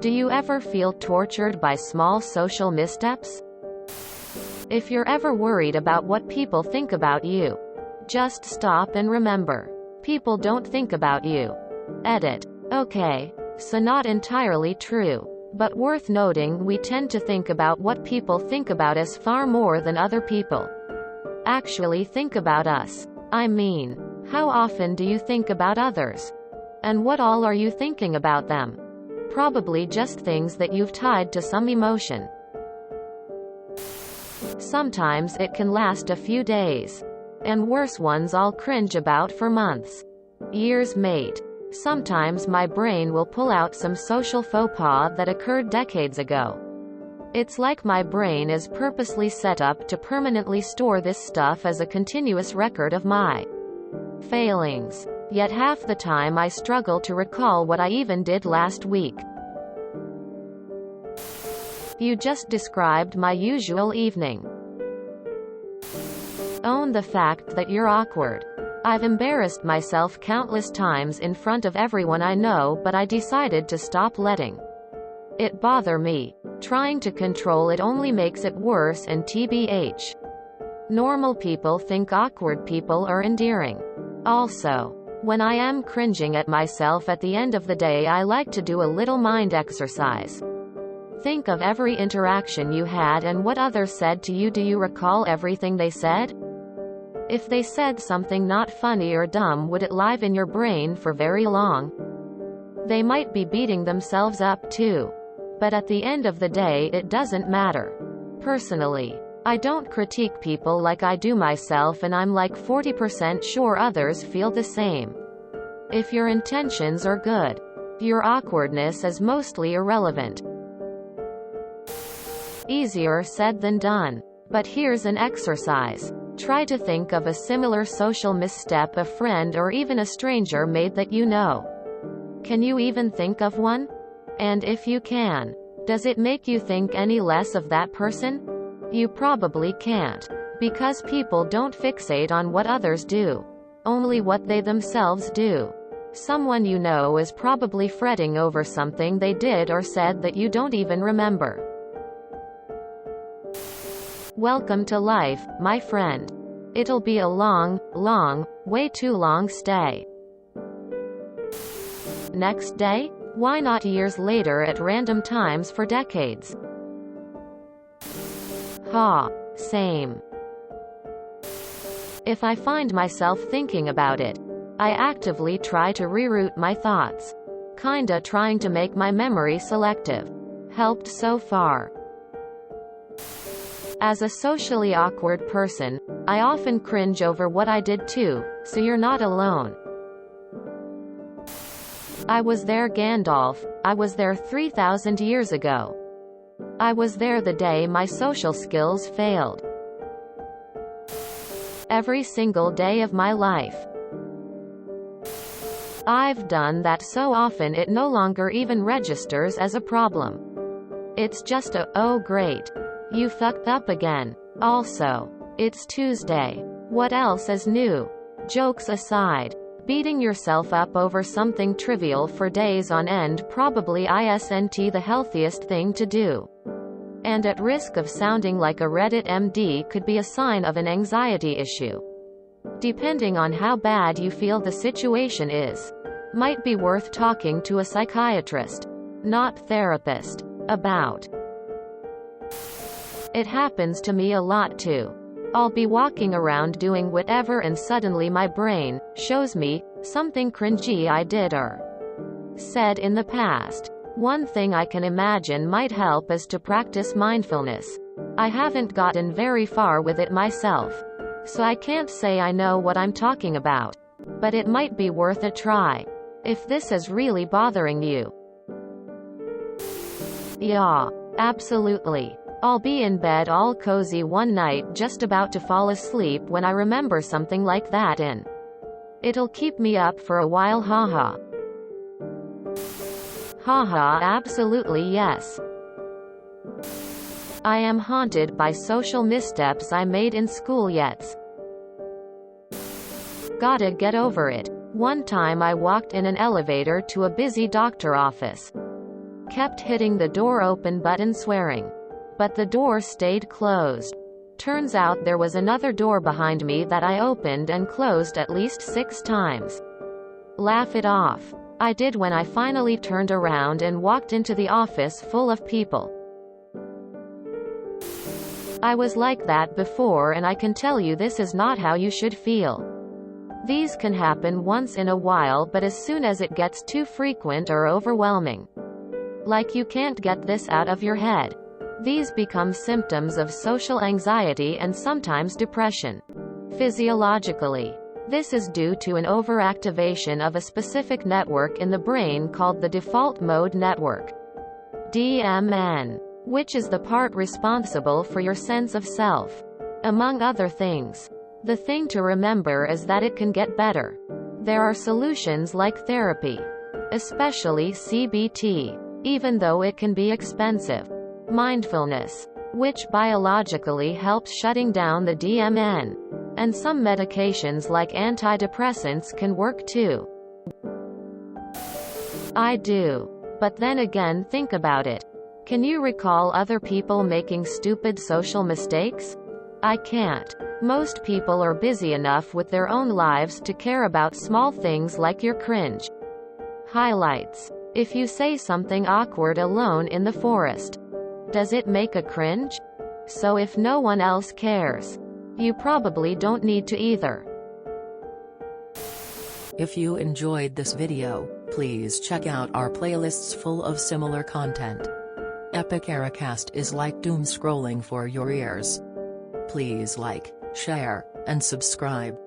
Do you ever feel tortured by small social missteps? If you're ever worried about what people think about you, just stop and remember. People don't think about you. Edit. Okay, so not entirely true, but worth noting, we tend to think about what people think about us far more than other people actually think about us. I mean, how often do you think about others? And what all are you thinking about them? Probably just things that you've tied to some emotion. Sometimes it can last a few days, and worse ones I'll cringe about for months, years mate. Sometimes my brain will pull out some social faux pas that occurred decades ago. It's like my brain is purposely set up to permanently store this stuff as a continuous record of my failings. Yet half the time I struggle to recall what I even did last week. You just described my usual evening. Own the fact that you're awkward. I've embarrassed myself countless times in front of everyone I know, but I decided to stop letting it bother me. Trying to control it only makes it worse, and TBH. Normal people think awkward people are endearing. Also, when I am cringing at myself at the end of the day, I like to do a little mind exercise. Think of every interaction you had and what others said to you. Do you recall everything they said? If they said something not funny or dumb, would it live in your brain for very long? They might be beating themselves up too. But at the end of the day, it doesn't matter. Personally, I don't critique people like I do myself, and I'm like 40% sure others feel the same. If your intentions are good, your awkwardness is mostly irrelevant. Easier said than done. But here's an exercise. Try to think of a similar social misstep a friend or even a stranger made that you know. Can you even think of one? And if you can, does it make you think any less of that person? You probably can't. Because people don't fixate on what others do, only what they themselves do. Someone you know is probably fretting over something they did or said that you don't even remember. Welcome to life, my friend. It'll be a long, way too long stay. Next day? Why not years later at random times for decades? Same. If I find myself thinking about it, I actively try to reroute my thoughts. Kinda trying to make my memory selective. Helped so far. As a socially awkward person, I often cringe over what I did too, so you're not alone. I was there, Gandalf. I was there 3,000 years ago. I was there the day my social skills failed. Every single day of my life. I've done that so often it no longer even registers as a problem. It's just a, oh great, you fucked up again. Also, it's Tuesday. What else is new? Jokes aside, beating yourself up over something trivial for days on end probably isn't the healthiest thing to do. And at risk of sounding like a Reddit MD, could be a sign of an anxiety issue. Depending on how bad you feel the situation is, might be worth talking to a psychiatrist, not therapist, about. It happens to me a lot too. I'll be walking around doing whatever and suddenly my brain shows me something cringy I did or said in the past. One thing I can imagine might help is to practice mindfulness. I haven't gotten very far with it myself, so I can't say I know what I'm talking about. But it might be worth a try, if this is really bothering you. Yeah, absolutely. I'll be in bed all cozy one night, just about to fall asleep, when I remember something like that, and it'll keep me up for a while. Haha. Haha, absolutely yes. I am haunted by social missteps I made in school yet. Gotta get over it. One time I walked in an elevator to a busy doctor office. kept hitting the door open button swearing. But the door stayed closed. Turns out there was another door behind me that I opened and closed at least 6 times. Laugh it off. I did when I finally turned around and walked into the office full of people. I was like that before, and I can tell you this is not how you should feel. These can happen once in a while, but as soon as it gets too frequent or overwhelming, like you can't get this out of your head, these become symptoms of social anxiety and sometimes depression. Physiologically, this is due to an overactivation of a specific network in the brain called the default mode network, DMN, which is the part responsible for your sense of self, among other things. The thing to remember is that it can get better. There are solutions like therapy, especially CBT, even though it can be expensive. Mindfulness, which biologically helps shutting down the DMN, and some medications like antidepressants can work too. I do. But then again, think about it. Can you recall other people making stupid social mistakes? I can't. Most people are busy enough with their own lives to care about small things like your cringe highlights. If you say something awkward alone in the forest, does it make a cringe? So if no one else cares, you probably don't need to either. If you enjoyed this video, please check out our playlists full of similar content. Epic Ericast is like doom scrolling for your ears. Please like, share, and subscribe.